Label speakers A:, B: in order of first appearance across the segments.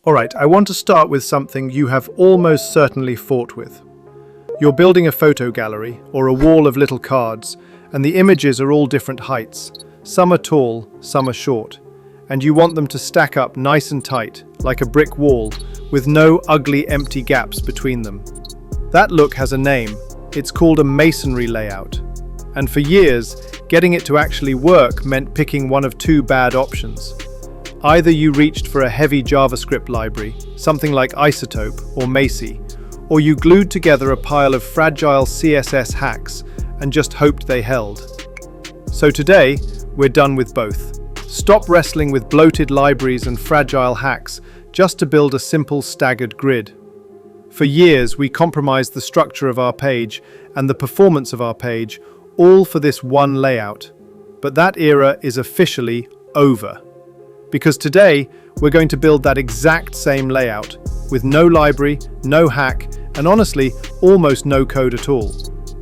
A: Alright, I want to start with something you have almost certainly fought with. You're building a photo gallery, or a wall of little cards, and the images are all different heights. Some are tall, some are short, and you want them to stack up nice and tight, like a brick wall, with no ugly empty gaps between them. That look has a name. It's called a masonry layout. And for years, getting it to actually work meant picking one of two bad options. Either you reached for a heavy JavaScript library, something like Isotope or Macy, or you glued together a pile of fragile CSS hacks and just hoped they held. So today, we're done with both. Stop wrestling with bloated libraries and fragile hacks just to build a simple staggered grid. For years, we compromised the structure of our page and the performance of our page, all for this one layout. But that era is officially over. Because today, we're going to build that exact same layout, with no library, no hack, and honestly, almost no code at all.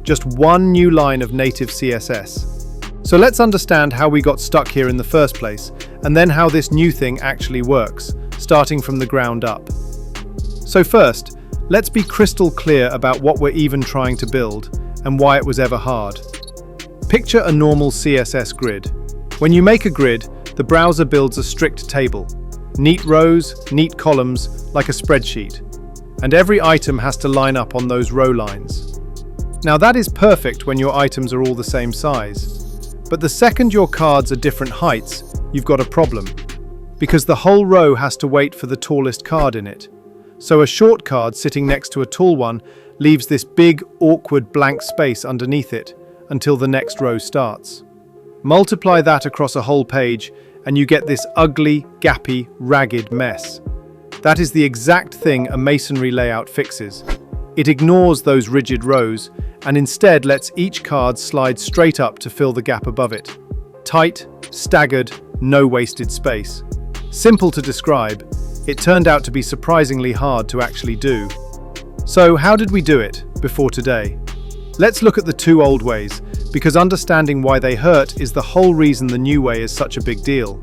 A: Just one new line of native CSS. So let's understand how we got stuck here in the first place, and then how this new thing actually works, starting from the ground up. So first, let's be crystal clear about what we're even trying to build, and why it was ever hard. Picture a normal CSS grid. When you make a grid, the browser builds a strict table. Neat rows, neat columns, like a spreadsheet. And every item has to line up on those row lines. Now that is perfect when your items are all the same size. But the second your cards are different heights, you've got a problem. Because the whole row has to wait for the tallest card in it. So a short card sitting next to a tall one leaves this big, awkward blank space underneath it until the next row starts. Multiply that across a whole page and you get this ugly, gappy, ragged mess. That is the exact thing a masonry layout fixes. It ignores those rigid rows and instead lets each card slide straight up to fill the gap above it. Tight, staggered, no wasted space. Simple to describe, it turned out to be surprisingly hard to actually do. So how did we do it before today? Let's look at the two old ways, because understanding why they hurt is the whole reason the new way is such a big deal.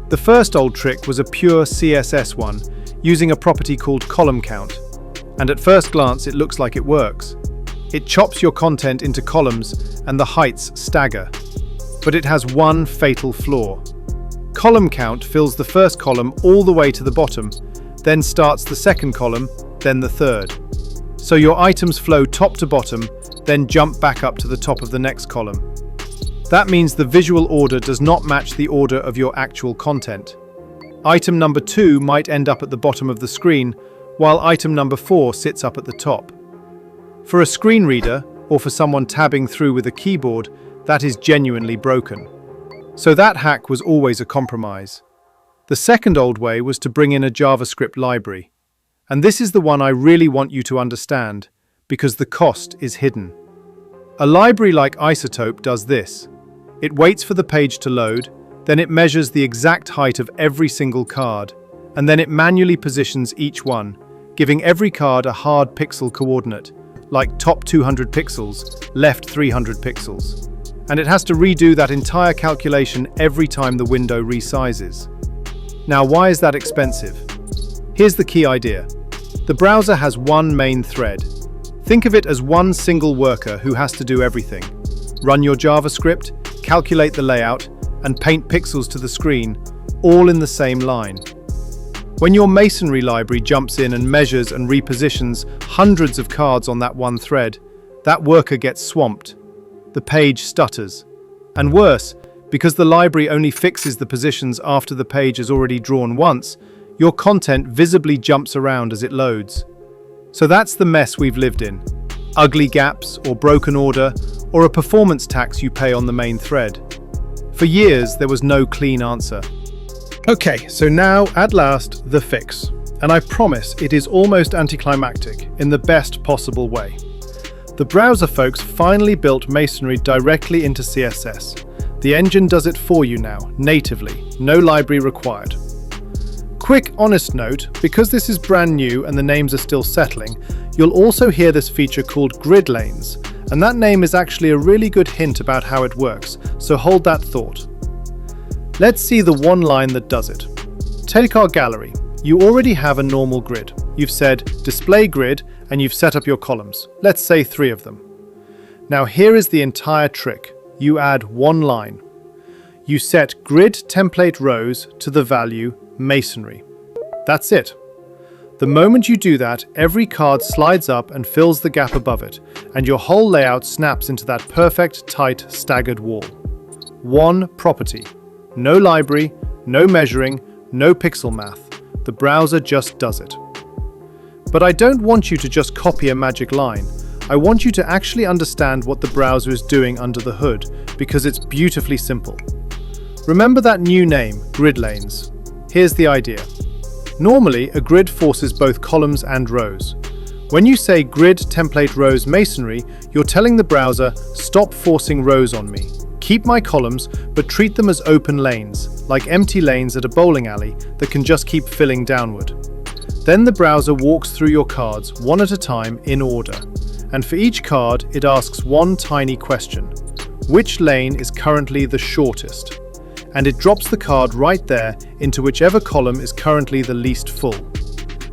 A: The first old trick was a pure CSS one, using a property called column count. And at first glance, it looks like it works. It chops your content into columns and the heights stagger. But it has one fatal flaw. Column count fills the first column all the way to the bottom, then starts the second column, then the third. So your items flow top to bottom, then jump back up to the top of the next column. That means the visual order does not match the order of your actual content. Item number 2 might end up at the bottom of the screen, while item number 4 sits up at the top. For a screen reader, or for someone tabbing through with a keyboard, that is genuinely broken. So that hack was always a compromise. The second old way was to bring in a JavaScript library. And this is the one I really want you to understand, because the cost is hidden. A library like Isotope does this. It waits for the page to load, then it measures the exact height of every single card, and then it manually positions each one, giving every card a hard pixel coordinate, like top 200 pixels, left 300 pixels. And it has to redo that entire calculation every time the window resizes. Now, why is that expensive? Here's the key idea. The browser has one main thread. Think of it as one single worker who has to do everything. Run your JavaScript, calculate the layout, and paint pixels to the screen, all in the same line. When your masonry library jumps in and measures and repositions hundreds of cards on that one thread, that worker gets swamped. The page stutters. And worse, because the library only fixes the positions after the page is already drawn once, your content visibly jumps around as it loads. So that's the mess we've lived in. Ugly gaps, or broken order, or a performance tax you pay on the main thread. For years, there was no clean answer. Okay, so now, at last, the fix. And I promise it is almost anticlimactic, in the best possible way. The browser folks finally built Masonry directly into CSS. The engine does it for you now, natively, no library required. Quick honest note, because this is brand new and the names are still settling, you'll also hear this feature called grid lanes, and that name is actually a really good hint about how it works, so hold that thought. Let's see the one line that does it. Take our gallery. You already have a normal grid. You've said display grid and you've set up your columns. Let's say 3 of them. Now here is the entire trick. You add one line. You set grid template rows to the value masonry. That's it. The moment you do that, every card slides up and fills the gap above it, and your whole layout snaps into that perfect, tight, staggered wall. One property. No library, no measuring, no pixel math. The browser just does it. But I don't want you to just copy a magic line. I want you to actually understand what the browser is doing under the hood, because it's beautifully simple. Remember that new name, grid lanes. Here's the idea. Normally, a grid forces both columns and rows. When you say grid template rows masonry, you're telling the browser, stop forcing rows on me. Keep my columns, but treat them as open lanes, like empty lanes at a bowling alley that can just keep filling downward. Then the browser walks through your cards one at a time in order. And for each card, it asks one tiny question. Which lane is currently the shortest? And it drops the card right there into whichever column is currently the least full.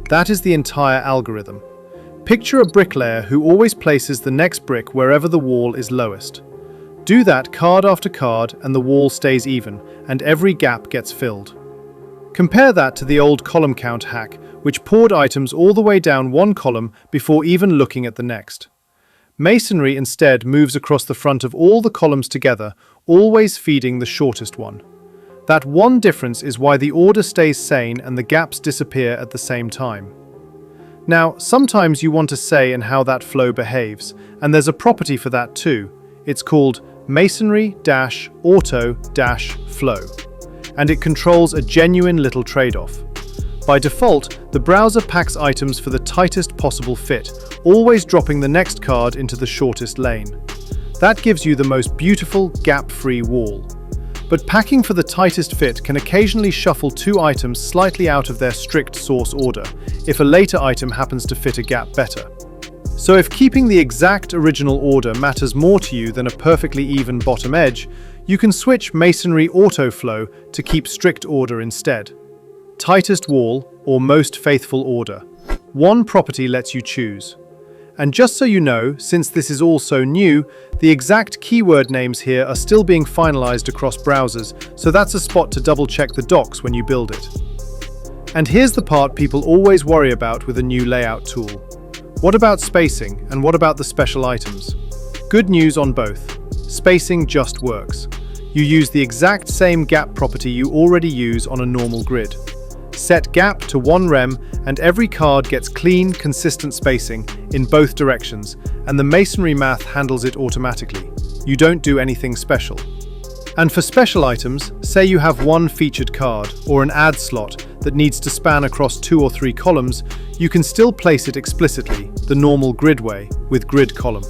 A: That is the entire algorithm. Picture a bricklayer who always places the next brick wherever the wall is lowest. Do that card after card and the wall stays even, and every gap gets filled. Compare that to the old column count hack, which poured items all the way down one column before even looking at the next. Masonry instead moves across the front of all the columns together, always feeding the shortest one. That one difference is why the order stays sane and the gaps disappear at the same time. Now, sometimes you want to say and how that flow behaves, and there's a property for that too. It's called masonry-auto-flow, and it controls a genuine little trade-off. By default, the browser packs items for the tightest possible fit, always dropping the next card into the shortest lane. That gives you the most beautiful, gap-free wall. But packing for the tightest fit can occasionally shuffle 2 items slightly out of their strict source order, if a later item happens to fit a gap better. So if keeping the exact original order matters more to you than a perfectly even bottom edge, you can switch masonry-auto-flow to keep strict order instead. Tightest wall or most faithful order. One property lets you choose. And just so you know, since this is all so new, the exact keyword names here are still being finalized across browsers, so that's a spot to double-check the docs when you build it. And here's the part people always worry about with a new layout tool. What about spacing, and what about the special items? Good news on both. Spacing just works. You use the exact same gap property you already use on a normal grid. Set gap to 1 rem and every card gets clean, consistent spacing in both directions, and the masonry math handles it automatically. You don't do anything special. And for special items, say you have one featured card or an add slot that needs to span across 2 or 3 columns, you can still place it explicitly, the normal grid way, with grid column.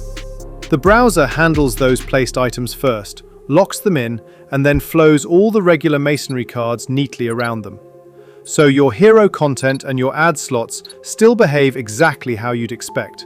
A: The browser handles those placed items first, locks them in, and then flows all the regular masonry cards neatly around them. So your hero content and your ad slots still behave exactly how you'd expect.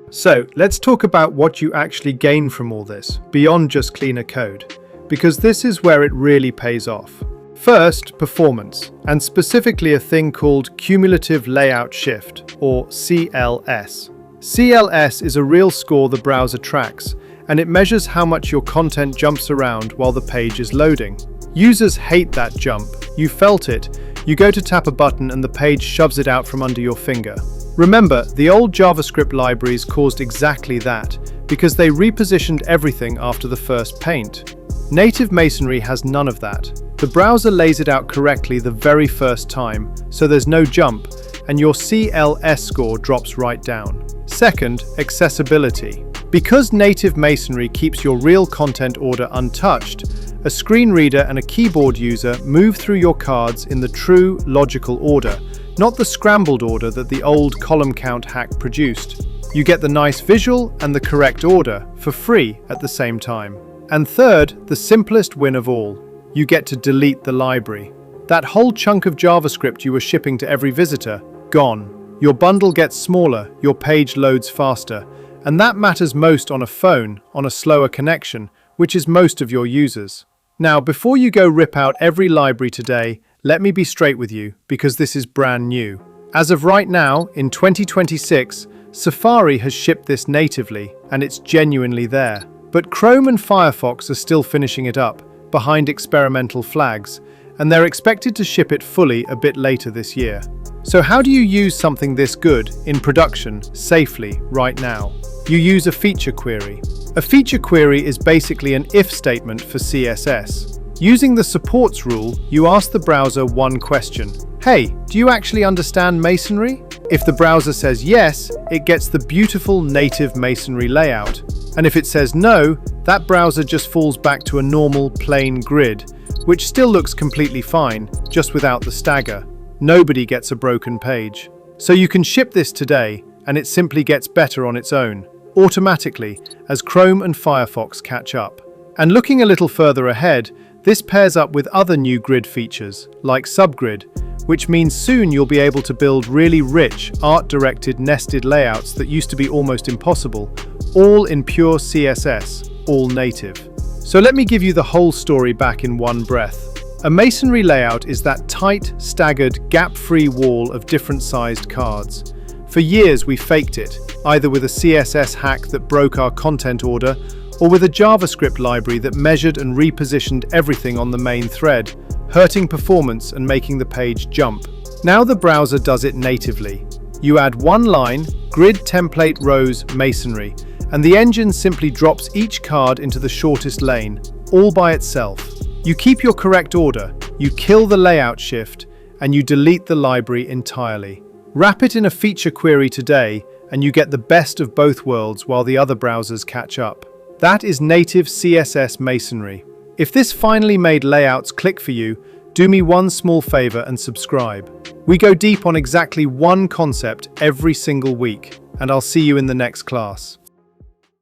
A: So let's talk about what you actually gain from all this, beyond just cleaner code, because this is where it really pays off. First, performance, and specifically a thing called cumulative layout shift, or CLS. CLS is a real score the browser tracks, and it measures how much your content jumps around while the page is loading. Users hate that jump. You felt it. You go to tap a button and the page shoves it out from under your finger. Remember, the old JavaScript libraries caused exactly that, because they repositioned everything after the first paint. Native Masonry has none of that. The browser lays it out correctly the very first time, so there's no jump, and your CLS score drops right down. Second, accessibility. Because native Masonry keeps your real content order untouched, a screen reader and a keyboard user move through your cards in the true, logical order, not the scrambled order that the old column count hack produced. You get the nice visual and the correct order for free at the same time. And third, the simplest win of all. You get to delete the library. That whole chunk of JavaScript you were shipping to every visitor, gone. Your bundle gets smaller, your page loads faster, and that matters most on a phone, on a slower connection, which is most of your users. Now, before you go rip out every library today, Let me be straight with you, because this is brand new. As of right now, in 2026, Safari has shipped this natively, and it's genuinely there. But Chrome and Firefox are still finishing it up, behind experimental flags, and they're expected to ship it fully a bit later this year. So how do you use something this good in production safely right now? You use a feature query. A feature query is basically an if statement for CSS. Using the supports rule, you ask the browser one question. Hey, do you actually understand Masonry? If the browser says yes, it gets the beautiful native Masonry layout. And if it says no, that browser just falls back to a normal, plain grid, which still looks completely fine, just without the stagger. Nobody gets a broken page. So you can ship this today, and it simply gets better on its own, automatically, as Chrome and Firefox catch up. And looking a little further ahead, this pairs up with other new grid features, like subgrid, which means soon you'll be able to build really rich, art-directed nested layouts that used to be almost impossible, all in pure CSS, all native. So let me give you the whole story back in one breath. A masonry layout is that tight, staggered, gap-free wall of different-sized cards. For years we faked it, either with a CSS hack that broke our content order, or with a JavaScript library that measured and repositioned everything on the main thread, hurting performance and making the page jump. Now the browser does it natively. You add one line, grid template rows masonry, and the engine simply drops each card into the shortest lane, all by itself. You keep your correct order, you kill the layout shift, and you delete the library entirely. Wrap it in a feature query today, and you get the best of both worlds while the other browsers catch up. That is native CSS Masonry. If this finally made layouts click for you, do me one small favor and subscribe. We go deep on exactly one concept every single week, and I'll see you in the next class.